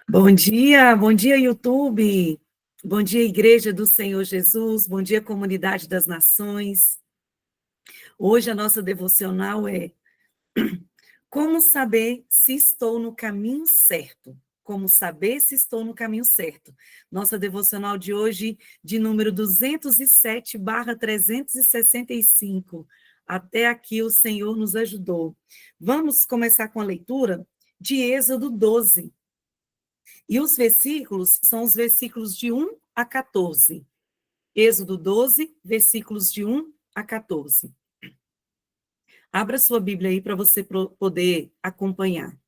Bom dia, YouTube. Bom dia, Igreja do Senhor Jesus. Bom dia, Comunidade das Nações. Hoje a nossa devocional é Como saber se estou no caminho certo? Como saber se estou no caminho certo? Nossa devocional de hoje, de número 207/365. Até aqui o Senhor nos ajudou. Vamos começar com a leitura de Êxodo 12. E os versículos são os versículos de 1 a 14. Êxodo 12, versículos de 1 a 14. Abra sua Bíblia aí para você poder acompanhar.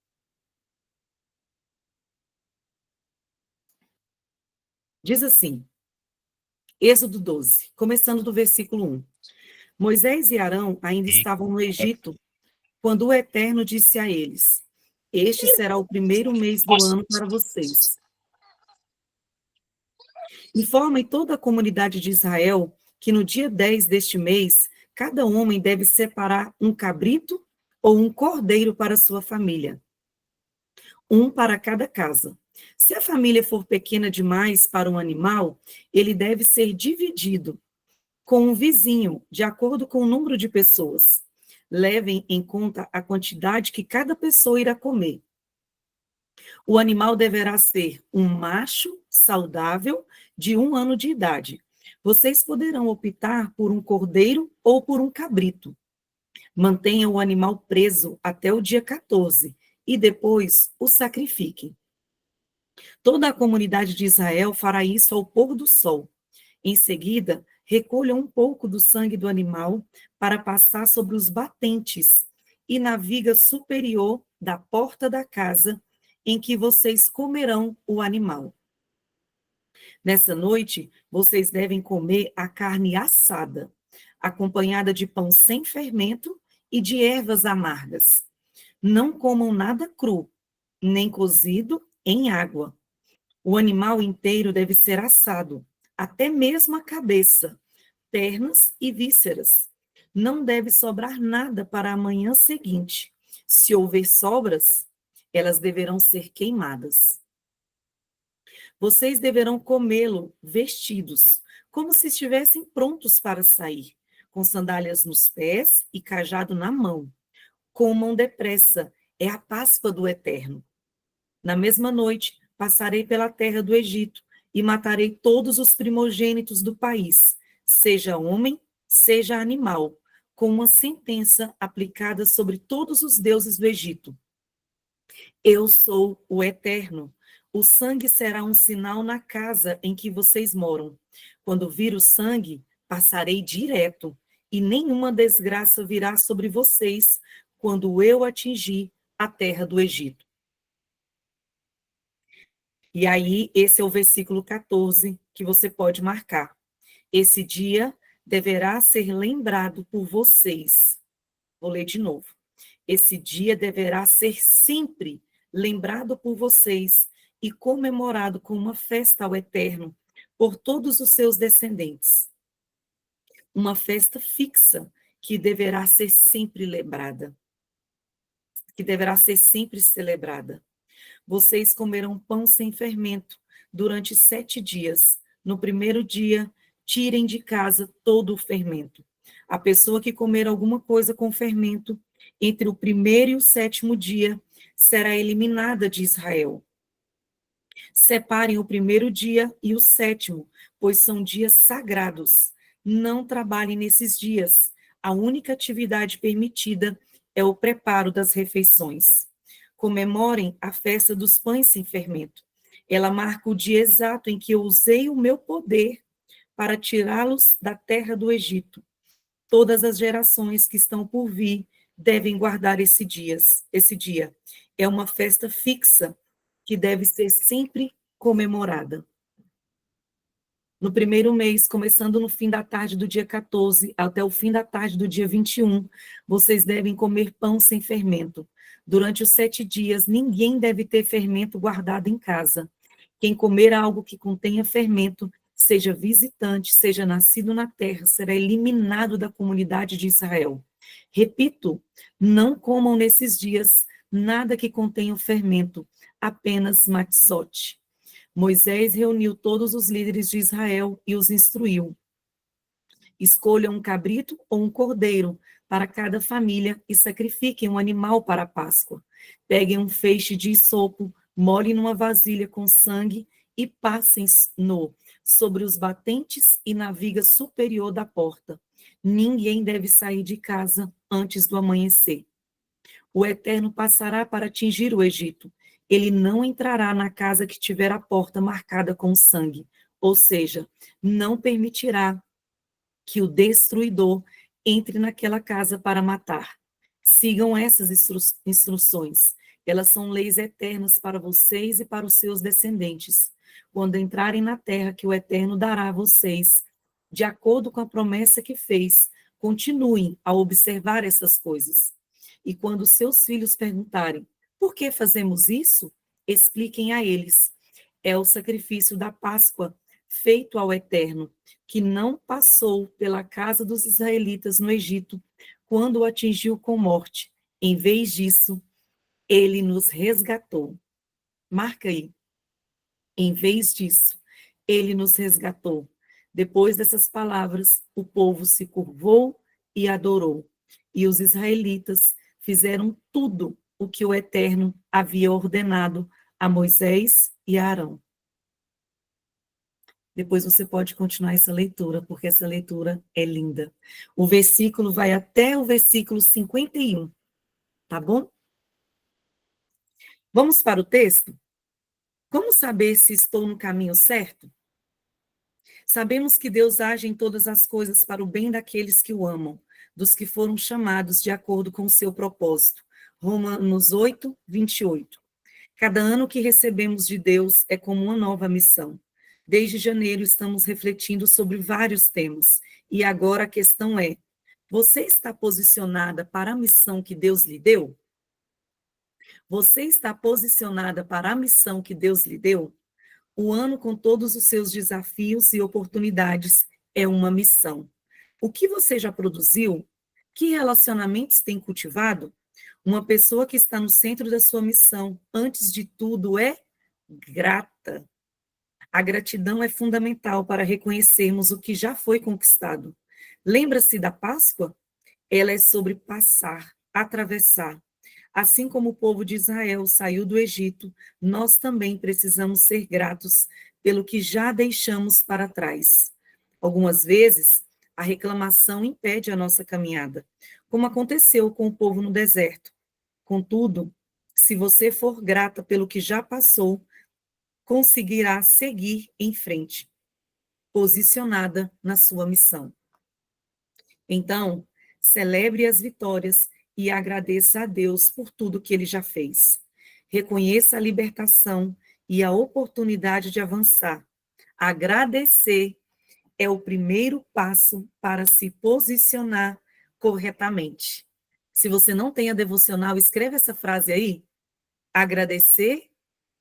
Diz assim, Êxodo 12, começando do versículo 1. Moisés e Arão ainda estavam no Egito, quando o Eterno disse a eles: Este será o primeiro mês do ano para vocês. Informem toda a comunidade de Israel que no dia 10 deste mês, cada homem deve separar um cabrito ou um cordeiro para sua família, um para cada casa. Se a família for pequena demais para um animal, ele deve ser dividido com um vizinho, de acordo com o número de pessoas. Levem em conta a quantidade que cada pessoa irá comer. O animal deverá ser um macho saudável de 1 ano de idade. Vocês poderão optar por um cordeiro ou por um cabrito. Mantenham o animal preso até o dia 14 e depois o sacrifiquem. Toda a comunidade de Israel fará isso ao pôr do sol. Em seguida, recolham um pouco do sangue do animal para passar sobre os batentes e na viga superior da porta da casa em que vocês comerão o animal. Nessa noite, vocês devem comer a carne assada, acompanhada de pão sem fermento e de ervas amargas. Não comam nada cru, nem cozido em água. O animal inteiro deve ser assado, até mesmo a cabeça, pernas e vísceras. Não deve sobrar nada para a manhã seguinte. Se houver sobras, elas deverão ser queimadas. Vocês deverão comê-lo vestidos, como se estivessem prontos para sair, com sandálias nos pés e cajado na mão. Comam depressa, é a Páscoa do Eterno. Na mesma noite, passarei pela terra do Egito e matarei todos os primogênitos do país, seja homem, seja animal, com uma sentença aplicada sobre todos os deuses do Egito. Eu sou o Eterno. O sangue será um sinal na casa em que vocês moram. Quando vir o sangue, passarei direto, e nenhuma desgraça virá sobre vocês quando eu atingir a terra do Egito. E aí, esse é o versículo 14 que você pode marcar. Esse dia deverá ser lembrado por vocês. Vou ler de novo. Esse dia deverá ser sempre lembrado por vocês e comemorado com uma festa ao Eterno por todos os seus descendentes. Uma festa fixa que deverá ser sempre lembrada, que deverá ser sempre celebrada. Vocês comerão pão sem fermento durante 7 dias. No primeiro dia, tirem de casa todo o fermento. A pessoa que comer alguma coisa com fermento entre o primeiro e o 7º dia será eliminada de Israel. Separem o primeiro dia e o 7º, pois são dias sagrados. Não trabalhem nesses dias. A única atividade permitida é o preparo das refeições. Comemorem a festa dos pães sem fermento. Ela marca o dia exato em que eu usei o meu poder para tirá-los da terra do Egito. Todas as gerações que estão por vir devem guardar esse dia. É uma festa fixa que deve ser sempre comemorada. No primeiro mês, começando no fim da tarde do dia 14 até o fim da tarde do dia 21, vocês devem comer pão sem fermento. Durante os 7 dias, ninguém deve ter fermento guardado em casa. Quem comer algo que contenha fermento, seja visitante, seja nascido na terra, será eliminado da comunidade de Israel. Repito, não comam nesses dias nada que contenha o fermento, apenas matzote. Moisés reuniu todos os líderes de Israel e os instruiu. Escolham um cabrito ou um cordeiro para cada família e sacrifiquem um animal para a Páscoa. Peguem um feixe de isopo, molhem numa vasilha com sangue e passem-no sobre os batentes e na viga superior da porta. Ninguém deve sair de casa antes do amanhecer. O Eterno passará para atingir o Egito. Ele não entrará na casa que tiver a porta marcada com sangue, ou seja, não permitirá que o destruidor entre naquela casa para matar. Sigam essas instruções. Elas são leis eternas para vocês e para os seus descendentes, quando entrarem na terra que o Eterno dará a vocês. De acordo com a promessa que fez, continuem a observar essas coisas. E quando seus filhos perguntarem, por que fazemos isso? Expliquem a eles. É o sacrifício da Páscoa, feito ao Eterno, que não passou pela casa dos israelitas no Egito, quando o atingiu com morte. Em vez disso, ele nos resgatou. Marca aí. Em vez disso, ele nos resgatou. Depois dessas palavras, o povo se curvou e adorou. E os israelitas fizeram tudo o que o Eterno havia ordenado a Moisés e a Arão. Depois você pode continuar essa leitura, porque essa leitura é linda. O versículo vai até o versículo 51, tá bom? Vamos para o texto? Como saber se estou no caminho certo? Sabemos que Deus age em todas as coisas para o bem daqueles que o amam, dos que foram chamados de acordo com o seu propósito. Romanos 8, 28. Cada ano que recebemos de Deus é como uma nova missão. Desde janeiro estamos refletindo sobre vários temas. E agora a questão é: você está posicionada para a missão que Deus lhe deu? Você está posicionada para a missão que Deus lhe deu? O ano com todos os seus desafios e oportunidades é uma missão. O que você já produziu? Que relacionamentos tem cultivado? Uma pessoa que está no centro da sua missão, antes de tudo, é grata. A gratidão é fundamental para reconhecermos o que já foi conquistado. Lembra-se da Páscoa? Ela é sobre passar, atravessar. Assim como o povo de Israel saiu do Egito, nós também precisamos ser gratos pelo que já deixamos para trás. Algumas vezes, a reclamação impede a nossa caminhada, como aconteceu com o povo no deserto. Contudo, se você for grata pelo que já passou, conseguirá seguir em frente, posicionada na sua missão. Então, celebre as vitórias e agradeça a Deus por tudo que ele já fez. Reconheça a libertação e a oportunidade de avançar. Agradecer é o primeiro passo para se posicionar corretamente. Se você não tem a devocional, escreve essa frase aí. Agradecer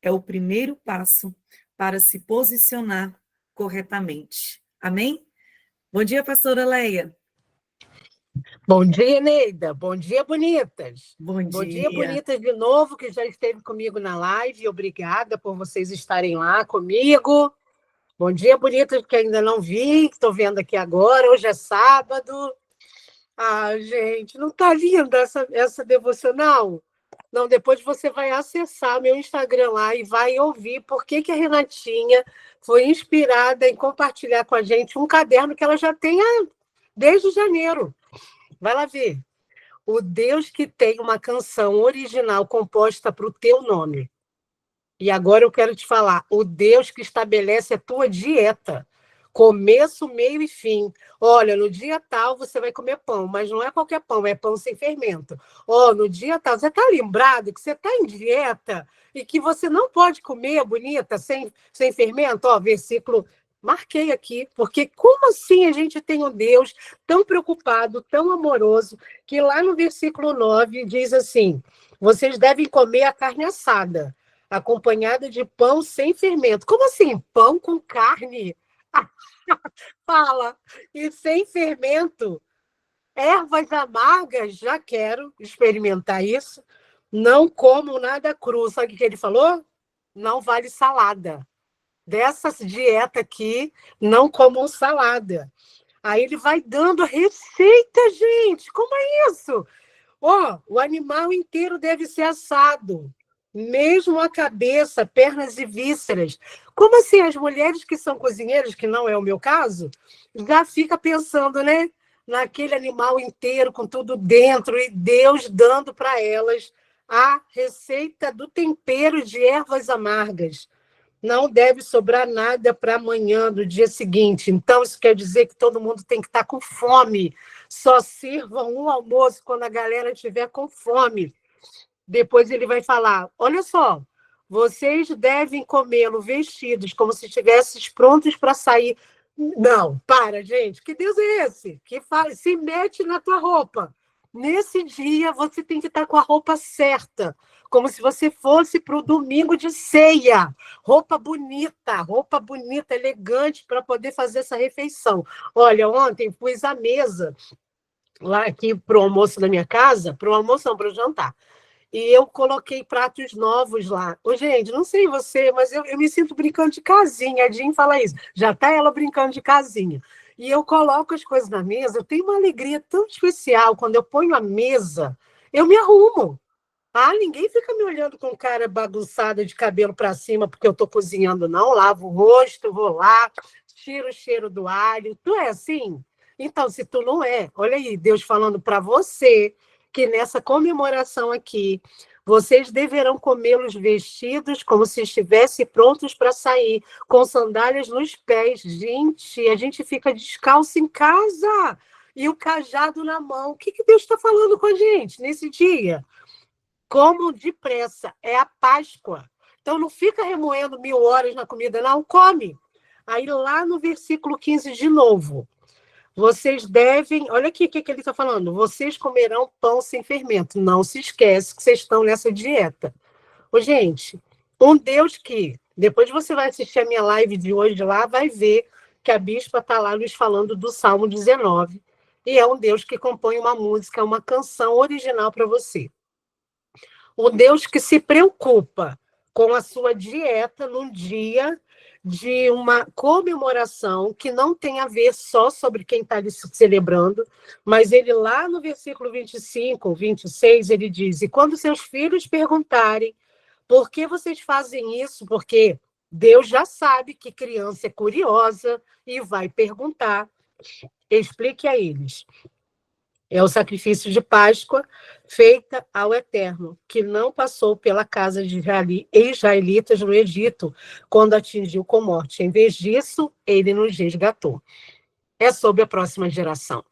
é o primeiro passo para se posicionar corretamente. Amém? Bom dia, pastora Leia. Bom dia, Neida. Bom dia, bonitas. Bom Bom dia, dia. bonitas de novo, que já esteve comigo na live. Obrigada por vocês estarem lá comigo. Bom dia, bonitas, que ainda não vi, estou vendo aqui agora. Hoje é sábado. Ah, gente, não está linda essa devocional? Não, depois você vai acessar meu Instagram lá e vai ouvir por que a Renatinha foi inspirada em compartilhar com a gente um caderno que ela já tem desde janeiro. Vai lá ver. O Deus que tem uma canção original composta para o teu nome. E agora eu quero te falar, o Deus que estabelece a tua dieta. Começo, meio e fim. Olha, no dia tal você vai comer pão, mas não é qualquer pão, é pão sem fermento. No dia tal, você está lembrado que você está em dieta e que você não pode comer, bonita, sem fermento? Versículo... Marquei aqui, porque como assim a gente tem um Deus tão preocupado, tão amoroso, que lá no versículo 9 diz assim: vocês devem comer a carne assada, acompanhada de pão sem fermento. Como assim? Pão com carne? Fala! E sem fermento. Ervas amargas, já quero experimentar isso. Não comam nada cru. Sabe o que ele falou? Não vale salada. Dessas dieta aqui, não comam salada. Aí ele vai dando a receita, gente. Como é isso? Ó, o animal inteiro deve ser assado, mesmo a cabeça, pernas e vísceras. Como assim? As mulheres que são cozinheiras, que não é o meu caso, já fica pensando, né? Naquele animal inteiro, com tudo dentro, e Deus dando para elas a receita do tempero de ervas amargas. Não deve sobrar nada para amanhã, no dia seguinte. Então, isso quer dizer que todo mundo tem que estar com fome. Só sirvam um almoço quando a galera estiver com fome. Depois ele vai falar: olha só, vocês devem comê-lo vestidos como se estivessem prontos para sair. Não, para, gente. Que Deus é esse? Que fala, se mete na tua roupa. Nesse dia, você tem que estar com a roupa certa, como se você fosse para o domingo de ceia. Roupa bonita, elegante, para poder fazer essa refeição. Olha, ontem pus a mesa lá aqui para o almoço da minha casa, para o almoço não, para o jantar. E eu coloquei pratos novos lá. Ô, gente, não sei você, mas eu me sinto brincando de casinha. A Jean fala isso. Já está ela brincando de casinha. E eu coloco as coisas na mesa. Eu tenho uma alegria tão especial. Quando eu ponho a mesa, eu me arrumo. Ah, ninguém fica me olhando com cara bagunçada de cabelo para cima porque eu estou cozinhando, não. Lavo o rosto, vou lá, tiro o cheiro do alho. Tu é assim? Então, se tu não é, olha aí, Deus falando para você que nessa comemoração aqui, vocês deverão comê-los vestidos como se estivessem prontos para sair, com sandálias nos pés. Gente, a gente fica descalço em casa e o cajado na mão. O que Deus está falando com a gente nesse dia? Como depressa, é a Páscoa. Então não fica remoendo 1000 horas na comida, não, come. Aí lá no versículo 15 de novo, vocês devem, olha aqui o que ele está falando, vocês comerão pão sem fermento. Não se esquece que vocês estão nessa dieta. Ô, gente, um Deus que, depois você vai assistir a minha live de hoje lá, vai ver que a bispa está lá nos falando do Salmo 19, e é um Deus que compõe uma música, uma canção original para você. O Deus que se preocupa com a sua dieta num dia de uma comemoração que não tem a ver só sobre quem está ali celebrando, mas ele lá no versículo 25, 26, ele diz: e quando seus filhos perguntarem por que vocês fazem isso, porque Deus já sabe que criança é curiosa e vai perguntar, explique a eles. É o sacrifício de Páscoa feita ao Eterno, que não passou pela casa de israelitas no Egito, quando atingiu com morte. Em vez disso, ele nos resgatou. É sobre a próxima geração.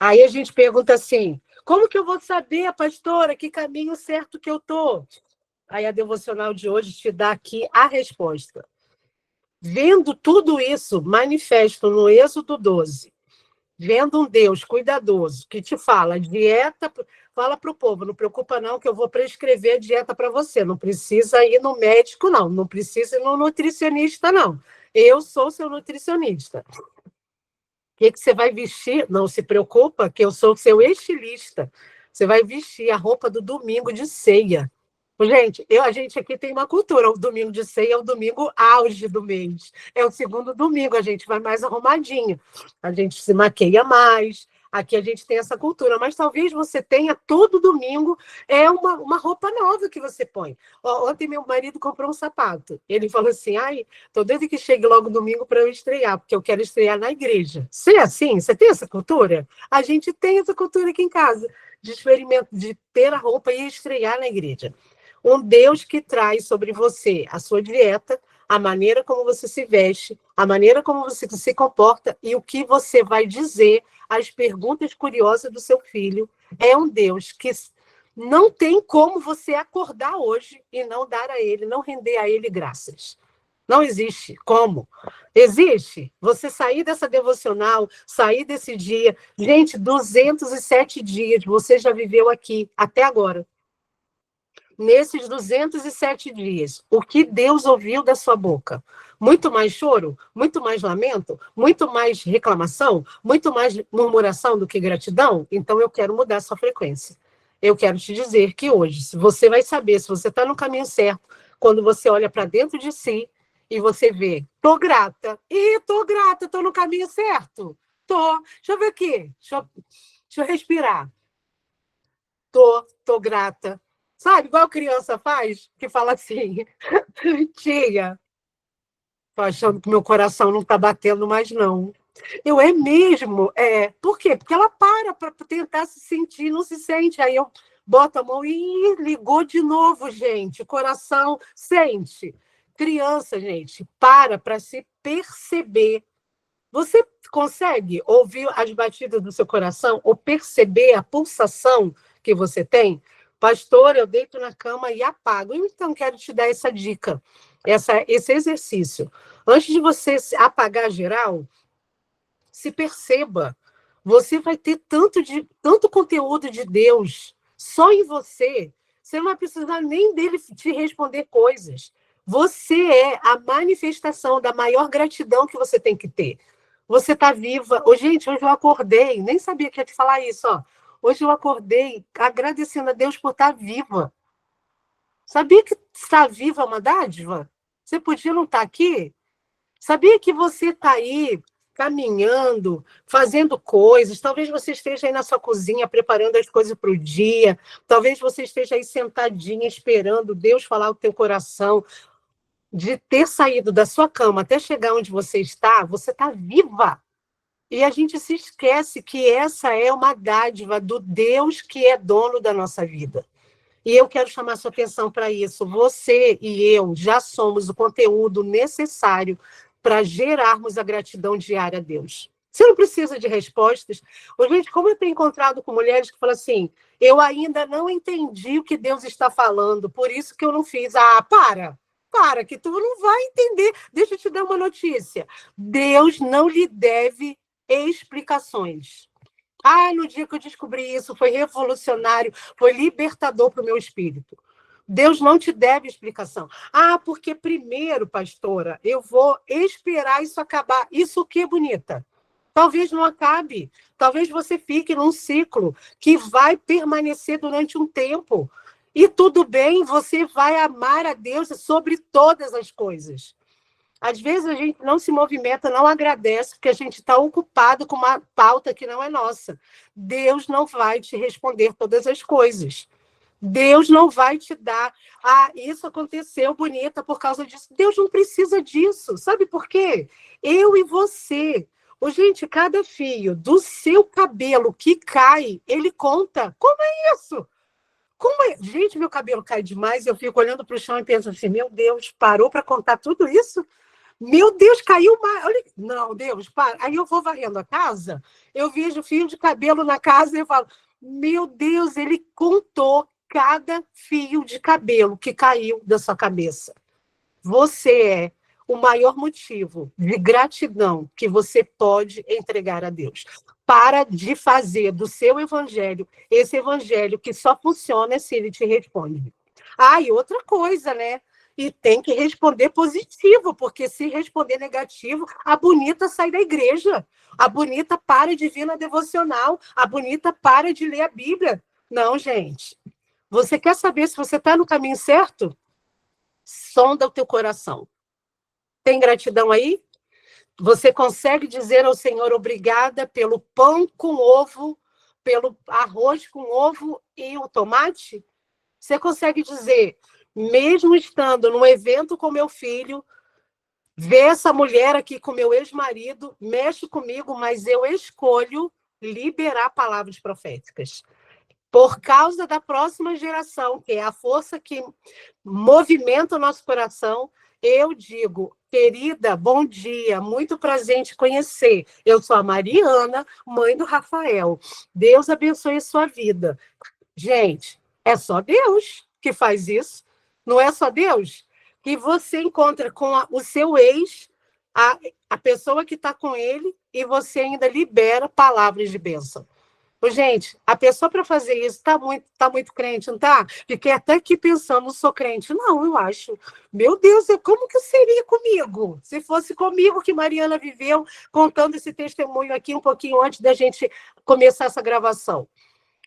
Aí a gente pergunta assim: como que eu vou saber, pastora, que caminho certo que eu estou? Aí a devocional de hoje te dá aqui a resposta. Vendo tudo isso manifesto no Êxodo 12, vendo um Deus cuidadoso que te fala dieta, fala para o povo: não preocupa não que eu vou prescrever a dieta para você, não precisa ir no médico não precisa ir no nutricionista não, eu sou seu nutricionista. O que você vai vestir? Não se preocupa que eu sou seu estilista, você vai vestir a roupa do domingo de ceia. Gente, a gente aqui tem uma cultura. O domingo de ceia é o domingo auge do mês. É o segundo domingo, a gente vai mais arrumadinho. A gente se maqueia mais. Aqui a gente tem essa cultura. Mas talvez você tenha todo domingo uma roupa nova que você põe. Ontem meu marido comprou um sapato. Ele falou assim: ai, tô doido que chegue logo domingo para eu estrear, porque eu quero estrear na igreja. Você é assim? Você tem essa cultura? A gente tem essa cultura aqui em casa, de experimento, de ter a roupa e estrear na igreja. Um Deus que traz sobre você a sua dieta, a maneira como você se veste, a maneira como você se comporta e o que você vai dizer, as perguntas curiosas do seu filho. É um Deus que não tem como você acordar hoje e não dar a ele, não render a ele graças. Não existe. Como? Existe. Você sair dessa devocional, sair desse dia. Gente, 207 dias você já viveu aqui até agora. Nesses 207 dias, o que Deus ouviu da sua boca? Muito mais choro? Muito mais lamento? Muito mais reclamação? Muito mais murmuração do que gratidão? Então eu quero mudar a sua frequência. Eu quero te dizer que hoje, se você vai saber se você está no caminho certo, quando você olha para dentro de si e você vê, tô grata, tô no caminho certo, tô. Deixa eu ver aqui, deixa eu respirar. Tô grata. Sabe, igual criança faz, que fala assim, tia, tô achando que meu coração não tá batendo mais, não. Eu é mesmo? É. Por quê? Porque ela para tentar se sentir, não se sente. Aí eu boto a mão e ligou de novo, gente. O coração sente. Criança, gente, para se perceber. Você consegue ouvir as batidas do seu coração ou perceber a pulsação que você tem? Pastor, eu deito na cama e apago. Então, quero te dar essa dica, esse exercício. Antes de você apagar geral, se perceba. Você vai ter tanto conteúdo de Deus só em você. Você não vai precisar nem dele te responder coisas. Você é a manifestação da maior gratidão que você tem que ter. Você está viva. Gente, hoje eu acordei, nem sabia que ia te falar isso. Ó. Hoje eu acordei agradecendo a Deus por estar viva. Sabia que estar viva é uma dádiva? Você podia não estar aqui? Sabia que você está aí caminhando, fazendo coisas, talvez você esteja aí na sua cozinha preparando as coisas para o dia, talvez você esteja aí sentadinha esperando Deus falar o teu coração, de ter saído da sua cama até chegar onde você está viva. E a gente se esquece que essa é uma dádiva do Deus que é dono da nossa vida. E eu quero chamar sua atenção para isso. Você e eu já somos o conteúdo necessário para gerarmos a gratidão diária a Deus. Você não precisa de respostas. Gente, como eu tenho encontrado com mulheres que falam assim, eu ainda não entendi o que Deus está falando, por isso que eu não fiz. Para, que tu não vai entender. Deixa eu te dar uma notícia. Deus não lhe deve explicações. No dia que eu descobri isso, foi revolucionário, foi libertador para o meu espírito. Deus não te deve explicação. Porque primeiro, pastora, eu vou esperar isso acabar. Isso o que, bonita? Talvez não acabe. Talvez você fique num ciclo que vai permanecer durante um tempo. E tudo bem, você vai amar a Deus sobre todas as coisas. Às vezes a gente não se movimenta, não agradece, porque a gente está ocupado com uma pauta que não é nossa. Deus não vai te responder todas as coisas. Deus não vai te dar, isso aconteceu, bonita, por causa disso. Deus não precisa disso. Sabe por quê? Eu e você. Gente, cada fio do seu cabelo que cai, ele conta. Como é isso? Gente, meu cabelo cai demais, eu fico olhando para o chão e penso assim, meu Deus, parou para contar tudo isso? Meu Deus, caiu mais. Olha... Não, Deus, para. Aí eu vou varrendo a casa, eu vejo fio de cabelo na casa e eu falo, meu Deus, ele contou cada fio de cabelo que caiu da sua cabeça. Você é o maior motivo de gratidão que você pode entregar a Deus. Para de fazer do seu evangelho esse evangelho que só funciona se ele te responde. E outra coisa, né? E tem que responder positivo, porque se responder negativo, a bonita sai da igreja. A bonita para de vir na devocional. A bonita para de ler a Bíblia. Não, gente. Você quer saber se você está no caminho certo? Sonda o teu coração. Tem gratidão aí? Você consegue dizer ao Senhor obrigada pelo pão com ovo, pelo arroz com ovo e o tomate? Você consegue dizer, mesmo estando num evento com meu filho, ver essa mulher aqui com meu ex-marido, mexe comigo, mas eu escolho liberar palavras proféticas. Por causa da próxima geração, que é a força que movimenta o nosso coração, eu digo, querida, bom dia, muito prazer em te conhecer. Eu sou a Mariana, mãe do Rafael. Deus abençoe a sua vida. Gente, é só Deus que faz isso. Não é só Deus? Que você encontra com o seu ex, a pessoa que está com ele, e você ainda libera palavras de bênção. Gente, a pessoa para fazer isso tá muito crente, não tá? Fiquei até aqui pensando, não sou crente. Não, eu acho. Meu Deus, como que seria comigo? Se fosse comigo que Mariana viveu, contando esse testemunho aqui um pouquinho antes da gente começar essa gravação.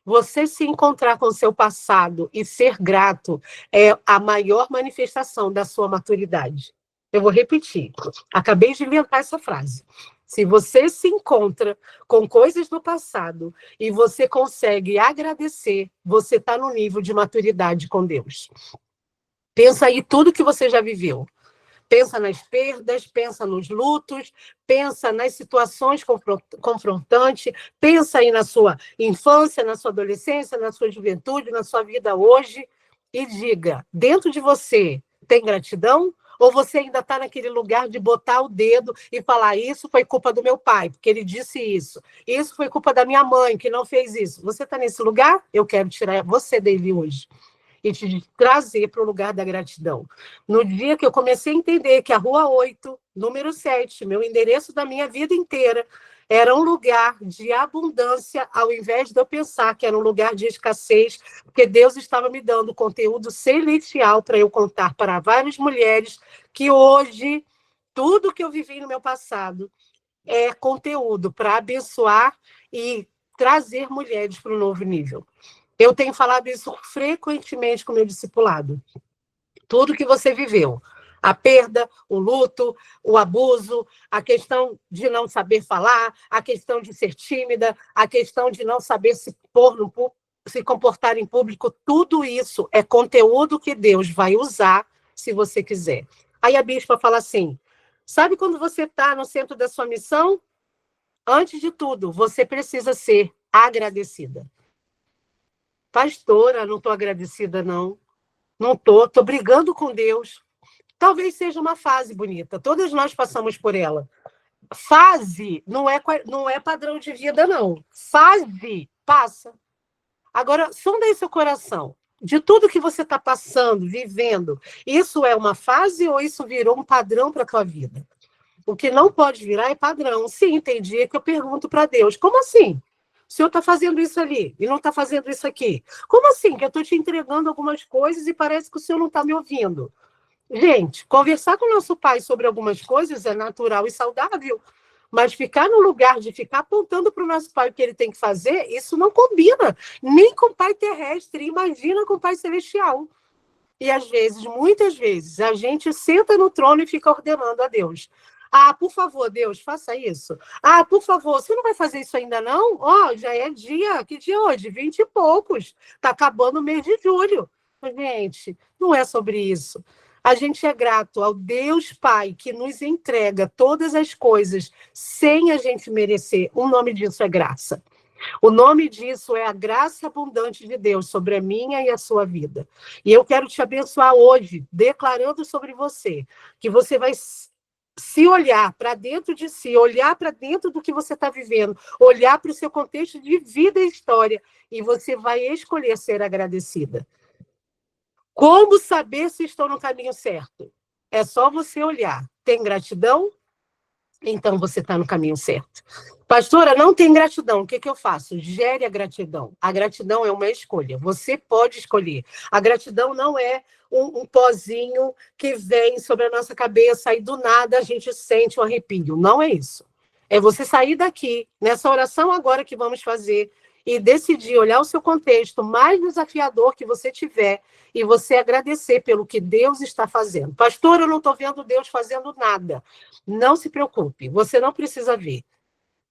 Você se encontrar com o seu passado e ser grato é a maior manifestação da sua maturidade. Eu vou repetir. Acabei de inventar essa frase. Se você se encontra com coisas do passado e você consegue agradecer, você está no nível de maturidade com Deus. Pensa aí tudo que você já viveu. Pensa nas perdas, pensa nos lutos, pensa nas situações confrontantes, pensa aí na sua infância, na sua adolescência, na sua juventude, na sua vida hoje, e diga, dentro de você tem gratidão? Ou você ainda está naquele lugar de botar o dedo e falar, isso foi culpa do meu pai, porque ele disse isso foi culpa da minha mãe, que não fez isso. Você está nesse lugar? Eu quero tirar você dele hoje e te trazer para o lugar da gratidão. No dia que eu comecei a entender que a Rua 8, número 7, meu endereço da minha vida inteira, era um lugar de abundância, ao invés de eu pensar que era um lugar de escassez, porque Deus estava me dando conteúdo celestial para eu contar para várias mulheres que hoje, tudo que eu vivi no meu passado é conteúdo para abençoar e trazer mulheres para um novo nível. Eu tenho falado isso frequentemente com o meu discipulado. Tudo que você viveu, a perda, o luto, o abuso, a questão de não saber falar, a questão de ser tímida, a questão de não saber se comportar em público, tudo isso é conteúdo que Deus vai usar se você quiser. Aí a bispa fala assim, sabe quando você está no centro da sua missão? Antes de tudo, você precisa ser agradecida. Pastora, não estou agradecida, não. Não estou brigando com Deus. Talvez seja uma fase bonita, todas nós passamos por ela. Fase não é padrão de vida, não. Fase passa. Agora, sonda aí seu coração. De tudo que você está passando, vivendo, isso é uma fase ou isso virou um padrão para a tua vida? O que não pode virar é padrão. Sim, tem dia que eu pergunto para Deus, como assim? O senhor está fazendo isso ali e não está fazendo isso aqui. Como assim? Que eu estou te entregando algumas coisas e parece que o senhor não está me ouvindo. Gente, conversar com o nosso pai sobre algumas coisas é natural e saudável, mas ficar no lugar de ficar apontando para o nosso pai o que ele tem que fazer, isso não combina, nem com o pai terrestre, imagina com o pai celestial. E às vezes, muitas vezes, a gente senta no trono e fica ordenando a Deus. Ah, por favor, Deus, faça isso. Ah, por favor, você não vai fazer isso ainda não? Ó, já é dia, que dia é hoje? 20 e poucos. Está acabando o mês de julho. Gente, não é sobre isso. A gente é grato ao Deus Pai que nos entrega todas as coisas sem a gente merecer. O nome disso é graça. O nome disso é a graça abundante de Deus sobre a minha e a sua vida. E eu quero te abençoar hoje, declarando sobre você, que você vai se olhar para dentro de si, olhar para dentro do que você está vivendo, olhar para o seu contexto de vida e história, e você vai escolher ser agradecida. Como saber se estou no caminho certo? É só você olhar. Tem gratidão? Então você está no caminho certo. Pastora, não tem gratidão. O que eu faço? Gere a gratidão. A gratidão é uma escolha. Você pode escolher. A gratidão não é um pozinho que vem sobre a nossa cabeça e do nada a gente sente um arrepio. Não é isso. É você sair daqui, nessa oração agora que vamos fazer, e decidir olhar o seu contexto mais desafiador que você tiver e você agradecer pelo que Deus está fazendo. Pastor, eu não estou vendo Deus fazendo nada. Não se preocupe, você não precisa ver.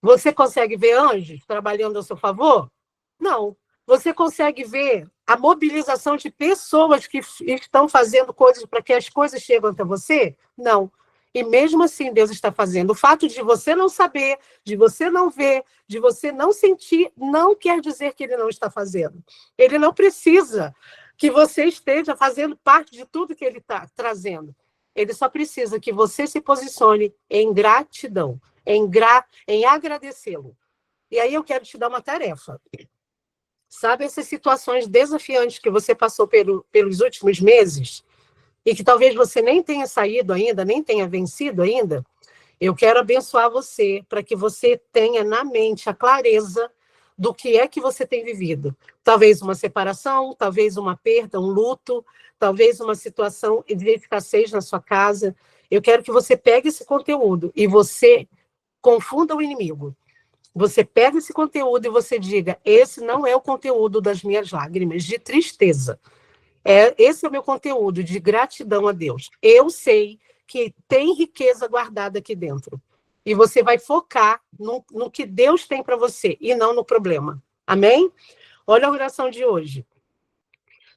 Você consegue ver anjos trabalhando a seu favor? Não. Você consegue ver a mobilização de pessoas que estão fazendo coisas para que as coisas cheguem até você? Não. E mesmo assim Deus está fazendo. O fato de você não saber, de você não ver, de você não sentir, não quer dizer que Ele não está fazendo. Ele não precisa que você esteja fazendo parte de tudo que Ele está trazendo. Ele só precisa que você se posicione em gratidão, em agradecê-lo. E aí eu quero te dar uma tarefa. Sabe essas situações desafiantes que você passou pelos últimos meses e que talvez você nem tenha saído ainda, nem tenha vencido ainda? Eu quero abençoar você para que você tenha na mente a clareza do que é que você tem vivido. Talvez uma separação, talvez uma perda, um luto, talvez uma situação de escassez na sua casa. Eu quero que você pegue esse conteúdo e você confunda o inimigo. Você pega esse conteúdo e você diga, esse não é o conteúdo das minhas lágrimas de tristeza. Esse é o meu conteúdo de gratidão a Deus. Eu sei que tem riqueza guardada aqui dentro. E você vai focar no que Deus tem para você e não no problema. Amém? Olha a oração de hoje.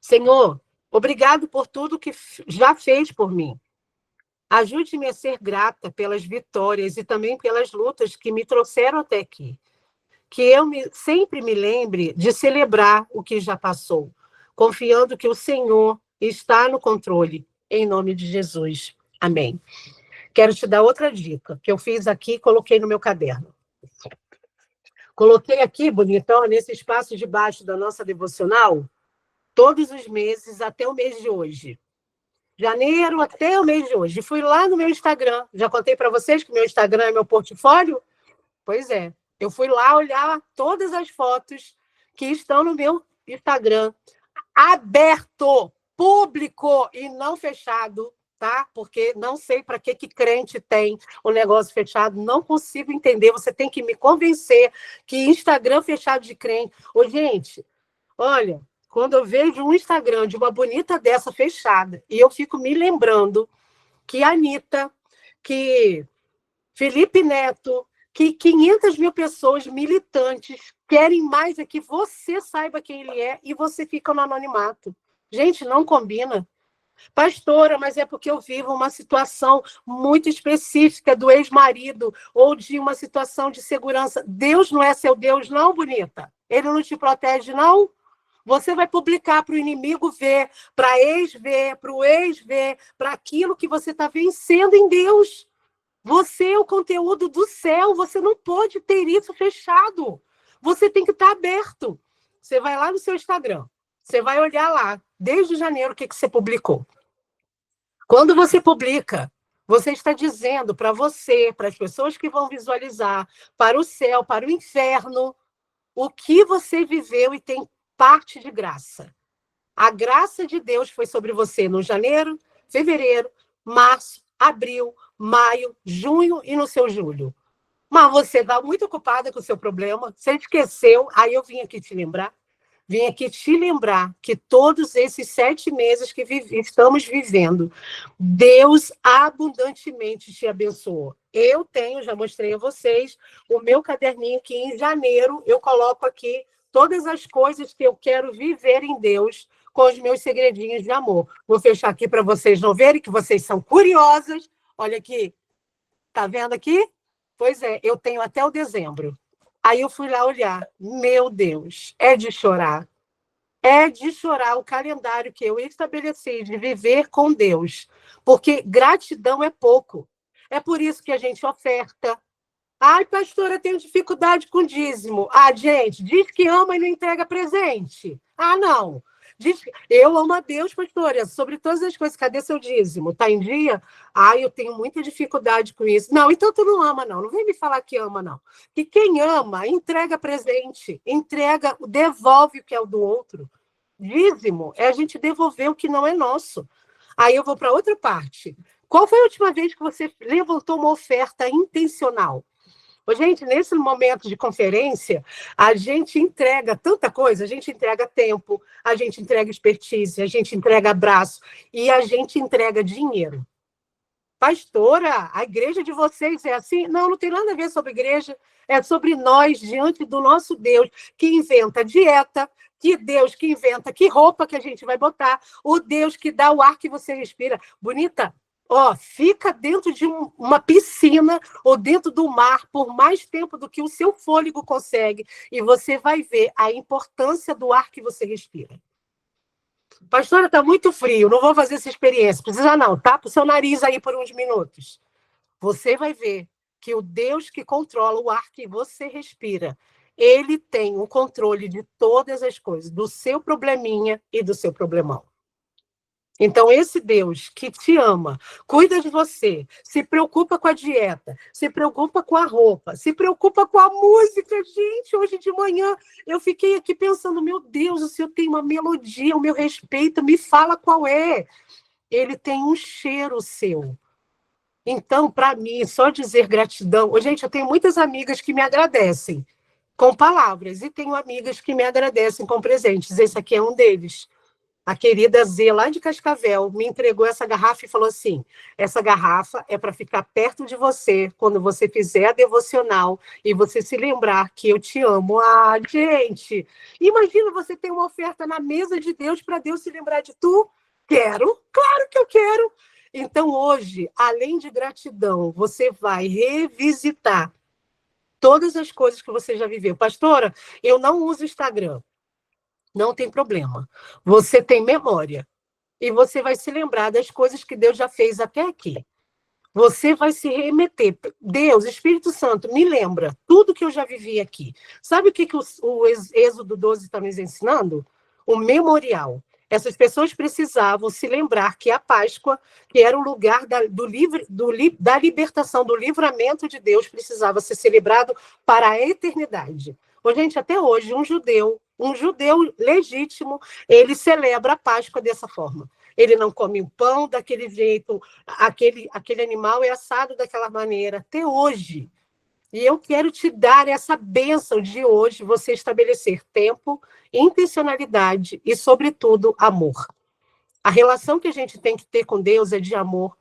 Senhor, obrigado por tudo que já fez por mim. Ajude-me a ser grata pelas vitórias e também pelas lutas que me trouxeram até aqui. Que eu sempre me lembre de celebrar o que já passou, confiando que o Senhor está no controle, em nome de Jesus. Amém. Quero te dar outra dica, que eu fiz aqui e coloquei no meu caderno. Coloquei aqui, bonitão, nesse espaço de baixo da nossa devocional, todos os meses até o mês de hoje. Janeiro até o mês de hoje. Fui lá no meu Instagram. Já contei para vocês que meu Instagram é meu portfólio? Pois é. Eu fui lá olhar todas as fotos que estão no meu Instagram, aberto, público e não fechado, tá? Porque não sei para que crente tem o negócio fechado, não consigo entender. Você tem que me convencer que Instagram fechado de crente. Ô, gente, olha, quando eu vejo um Instagram de uma bonita dessa fechada, e eu fico me lembrando que a Anitta, que Felipe Neto, que 500 mil pessoas militantes querem mais é que você saiba quem ele é e você fica no anonimato. Gente, não combina. Pastora, mas é porque eu vivo uma situação muito específica do ex-marido ou de uma situação de segurança. Deus não é seu Deus, não, bonita? Ele não te protege, não? Você vai publicar para o inimigo ver, para ex ver, para o ex ver, para aquilo que você está vencendo em Deus. Você é o conteúdo do céu, você não pode ter isso fechado. Você tem que estar aberto. Você vai lá no seu Instagram, você vai olhar lá, desde janeiro, o que você publicou. Quando você publica, você está dizendo para você, para as pessoas que vão visualizar, para o céu, para o inferno, o que você viveu e tem parte de graça. A graça de Deus foi sobre você no janeiro, fevereiro, março, abril, maio, junho e no seu julho. Mas você está muito ocupada com o seu problema, você esqueceu, aí eu vim aqui te lembrar. Vim aqui te lembrar que todos esses 7 meses que estamos vivendo, Deus abundantemente te abençoou. Eu tenho, já mostrei a vocês, o meu caderninho que em janeiro eu coloco aqui todas as coisas que eu quero viver em Deus com os meus segredinhos de amor. Vou fechar aqui para vocês não verem, que vocês são curiosas. Olha aqui. Tá vendo aqui? Pois é, eu tenho até o dezembro. Aí eu fui lá olhar. Meu Deus, é de chorar. É de chorar o calendário que eu estabeleci de viver com Deus. Porque gratidão é pouco. É por isso que a gente oferta. Ai, pastora, tenho dificuldade com dízimo. Ah, gente, diz que ama e não entrega presente. Ah, não. Diz que eu amo a Deus, pastora, sobre todas as coisas. Cadê seu dízimo? Está em dia? Ah, eu tenho muita dificuldade com isso. Não, então tu não ama, não. Não vem me falar que ama, não. Que quem ama, entrega presente. Entrega, devolve o que é o do outro. Dízimo é a gente devolver o que não é nosso. Aí eu vou para outra parte. Qual foi a última vez que você levantou uma oferta intencional? Gente, nesse momento de conferência, a gente entrega tanta coisa, a gente entrega tempo, a gente entrega expertise, a gente entrega abraço e a gente entrega dinheiro. Pastora, a igreja de vocês é assim? Não, não tem nada a ver sobre igreja, é sobre nós diante do nosso Deus que inventa dieta, que Deus que inventa que roupa que a gente vai botar, o Deus que dá o ar que você respira. Bonita, fica dentro de uma piscina ou dentro do mar por mais tempo do que o seu fôlego consegue e você vai ver a importância do ar que você respira. Pastora, está muito frio, não vou fazer essa experiência. Precisa não, tapa o seu nariz aí por uns minutos. Você vai ver que o Deus que controla o ar que você respira, ele tem o controle de todas as coisas, do seu probleminha e do seu problemão. Então, esse Deus que te ama, cuida de você, se preocupa com a dieta, se preocupa com a roupa, se preocupa com a música. Gente, hoje de manhã eu fiquei aqui pensando, meu Deus, o Senhor tem uma melodia, o meu respeito, me fala qual é. Ele tem um cheiro seu. Então, para mim, só dizer gratidão. Ô, gente, eu tenho muitas amigas que me agradecem com palavras e tenho amigas que me agradecem com presentes. Esse aqui é um deles. A querida Z, lá de Cascavel, me entregou essa garrafa e falou assim: essa garrafa é para ficar perto de você quando você fizer a devocional e você se lembrar que eu te amo. Ah, gente, imagina você ter uma oferta na mesa de Deus para Deus se lembrar de tu. Quero, claro que eu quero. Então, hoje, além de gratidão, você vai revisitar todas as coisas que você já viveu. Pastora, eu não uso Instagram. Não tem problema. Você tem memória. E você vai se lembrar das coisas que Deus já fez até aqui. Você vai se remeter. Deus, Espírito Santo, me lembra tudo que eu já vivi aqui. Sabe o que o Êxodo 12 está nos ensinando? O memorial. Essas pessoas precisavam se lembrar que a Páscoa, que era o lugar da libertação, do livramento de Deus, precisava ser celebrado para a eternidade. Ô, gente, até hoje, um judeu legítimo, ele celebra a Páscoa dessa forma. Ele não come o pão daquele jeito, aquele animal é assado daquela maneira, até hoje. E eu quero te dar essa bênção de hoje, você estabelecer tempo, intencionalidade e, sobretudo, amor. A relação que a gente tem que ter com Deus é de amor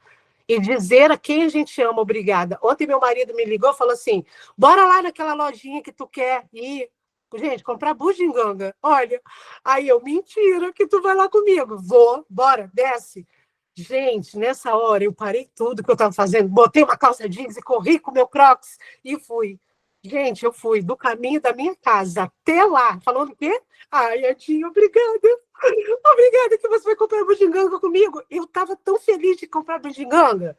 e dizer a quem a gente ama obrigada. Ontem meu marido me ligou e falou assim, bora lá naquela lojinha que tu quer ir. Gente, comprar bugiganga. Olha, aí eu, mentira que tu vai lá comigo. Vou, bora, desce. Gente, nessa hora eu parei tudo que eu estava fazendo, botei uma calça jeans e corri com o meu Crocs e fui. Gente, eu fui do caminho da minha casa até lá, falando o quê? Ai, Edinho, obrigada. Obrigada que você vai comprar bugiganga comigo. Eu estava tão feliz de comprar bugiganga.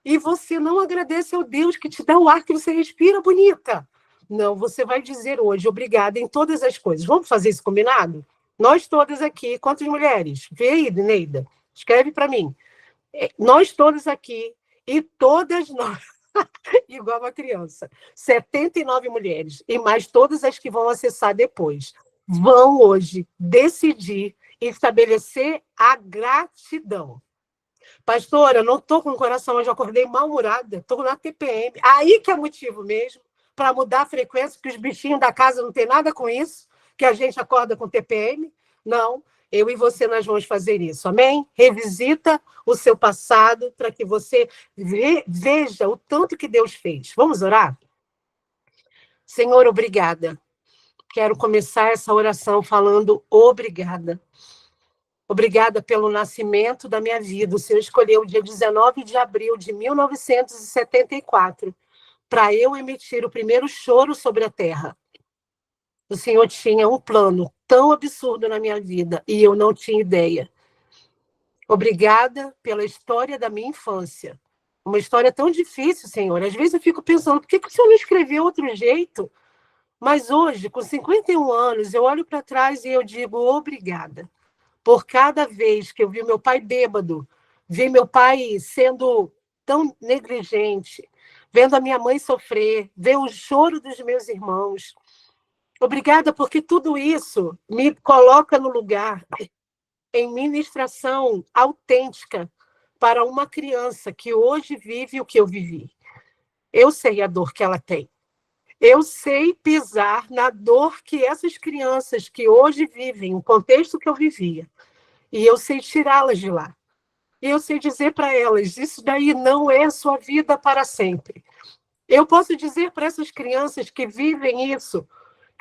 E você não agradece ao Deus que te dá o ar que você respira, bonita. Não, você vai dizer hoje obrigada em todas as coisas. Vamos fazer isso combinado? Nós todas aqui, quantas mulheres? Vê aí, Neida, escreve para mim. Nós todas aqui e todas nós, igual uma criança, 79 mulheres, e mais todas as que vão acessar depois, vão hoje decidir estabelecer a gratidão. Pastora, eu não estou com o coração, eu já acordei mal-humorada, estou na TPM. Aí que é motivo mesmo, para mudar a frequência, porque os bichinhos da casa não tem nada com isso, que a gente acorda com TPM. Não, eu e você nós vamos fazer isso, amém? Revisita o seu passado para que você veja o tanto que Deus fez. Vamos orar? Senhor, obrigada. Quero começar essa oração falando obrigada. Obrigada pelo nascimento da minha vida. O Senhor escolheu o dia 19 de abril de 1974 para eu emitir o primeiro choro sobre a terra. O Senhor tinha um plano tão absurdo na minha vida e eu não tinha ideia. Obrigada pela história da minha infância. Uma história tão difícil, Senhor. Às vezes eu fico pensando, por que o Senhor não escreveu outro jeito? Mas hoje, com 51 anos, eu olho para trás e eu digo obrigada. Por cada vez que eu vi meu pai bêbado, vi meu pai sendo tão negligente, vendo a minha mãe sofrer, ver o choro dos meus irmãos. Obrigada, porque tudo isso me coloca no lugar em ministração autêntica para uma criança que hoje vive o que eu vivi. Eu sei a dor que ela tem. Eu sei pisar na dor que essas crianças que hoje vivem, o contexto que eu vivia, e eu sei tirá-las de lá. E eu sei dizer para elas, isso daí não é sua vida para sempre. Eu posso dizer para essas crianças que vivem isso,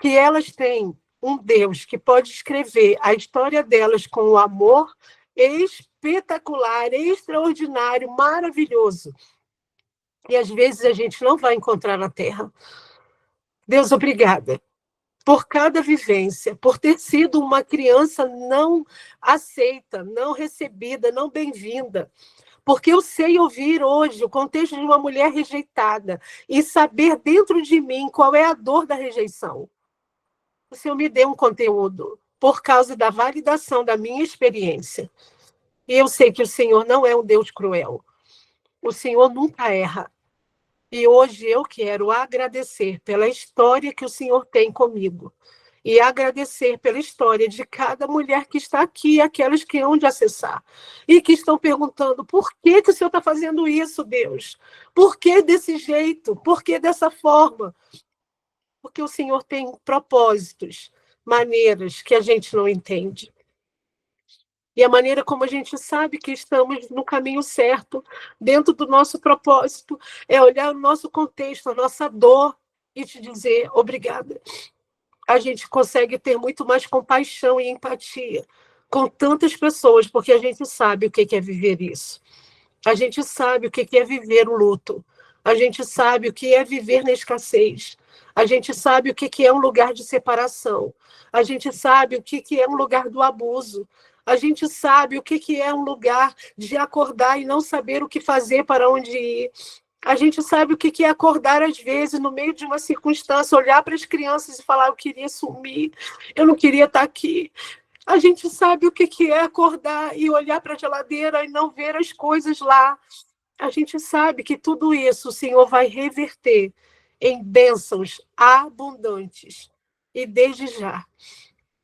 que elas têm um Deus que pode escrever a história delas com o amor espetacular, extraordinário, maravilhoso. E às vezes a gente não vai encontrar na Terra. Deus, obrigada por cada vivência, por ter sido uma criança não aceita, não recebida, não bem-vinda. Porque eu sei ouvir hoje o contexto de uma mulher rejeitada e saber dentro de mim qual é a dor da rejeição. O Senhor me deu um conteúdo por causa da validação da minha experiência. E eu sei que o Senhor não é um Deus cruel. O Senhor nunca erra. E hoje eu quero agradecer pela história que o Senhor tem comigo. e agradecer pela história de cada mulher que está aqui, aquelas que hão de acessar, e que estão perguntando, por que o Senhor está fazendo isso, Deus? Por que desse jeito? Por que dessa forma? Porque o Senhor tem propósitos, maneiras que a gente não entende. E a maneira como a gente sabe que estamos no caminho certo, dentro do nosso propósito, é olhar o nosso contexto, a nossa dor, e te dizer obrigada. A gente consegue ter muito mais compaixão e empatia com tantas pessoas, porque a gente sabe o que é viver isso. A gente sabe o que é viver o luto. A gente sabe o que é viver na escassez. A gente sabe o que é um lugar de separação. A gente sabe o que é um lugar do abuso. A gente sabe o que é um lugar de acordar e não saber o que fazer, para onde ir. A gente sabe o que é acordar, às vezes, no meio de uma circunstância, olhar para as crianças e falar, eu queria sumir, eu não queria estar aqui. A gente sabe o que é acordar e olhar para a geladeira e não ver as coisas lá. A gente sabe que tudo isso o Senhor vai reverter em bênçãos abundantes. E desde já,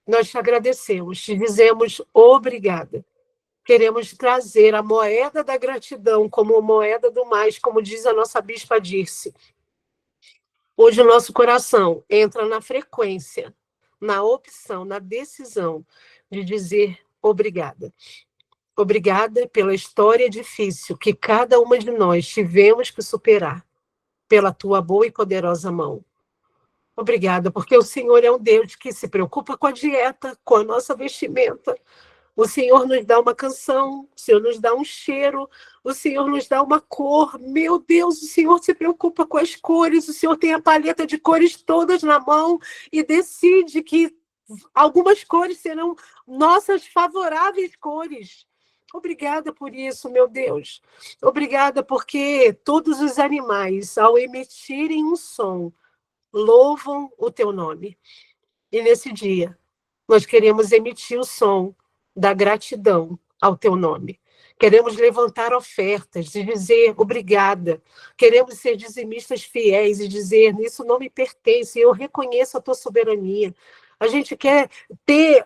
nós te agradecemos, te dizemos obrigada. Queremos trazer a moeda da gratidão como moeda do mais, como diz a nossa bispa Dirce. Hoje o nosso coração entra na frequência, na opção, na decisão de dizer obrigada. Obrigada pela história difícil que cada uma de nós tivemos que superar, pela tua boa e poderosa mão. Obrigada, porque o Senhor é um Deus que se preocupa com a dieta, com a nossa vestimenta. O Senhor nos dá uma canção, o Senhor nos dá um cheiro, o Senhor nos dá uma cor. Meu Deus, o Senhor se preocupa com as cores, o Senhor tem a paleta de cores todas na mão e decide que algumas cores serão nossas favoráveis cores. Obrigada por isso, meu Deus. Obrigada porque todos os animais, ao emitirem um som, louvam o teu nome. E nesse dia, nós queremos emitir o som da gratidão ao teu nome. Queremos levantar ofertas e dizer obrigada. Queremos ser dizimistas fiéis e dizer, isso não me pertence, eu reconheço a tua soberania. A gente quer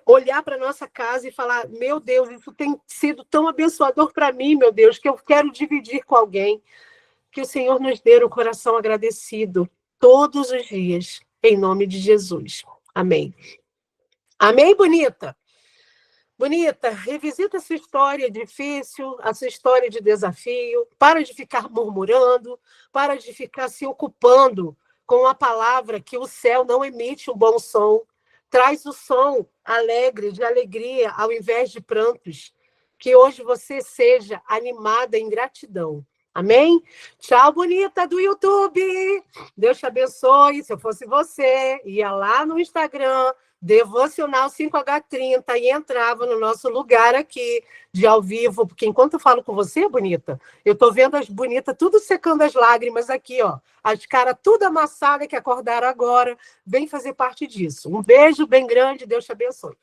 olhar para a nossa casa e falar, meu Deus, isso tem sido tão abençoador para mim, meu Deus, que eu quero dividir com alguém. Que o Senhor nos dê um coração agradecido todos os dias, em nome de Jesus. Amém. Amém, bonita? Bonita, revisita essa história difícil, essa história de desafio. Para de ficar murmurando, para de ficar se ocupando com a palavra que o céu não emite um bom som. Traz o som alegre, de alegria, ao invés de prantos. Que hoje você seja animada em gratidão. Amém? Tchau, bonita do YouTube. Deus te abençoe. Se eu fosse você, ia lá no Instagram, Devocional 5H30, e entrava no nosso lugar aqui, de ao vivo, porque enquanto eu falo com você, bonita, eu estou vendo as bonitas tudo secando as lágrimas aqui, ó. As caras tudo amassadas que acordaram agora. Vem fazer parte disso. Um beijo bem grande, Deus te abençoe.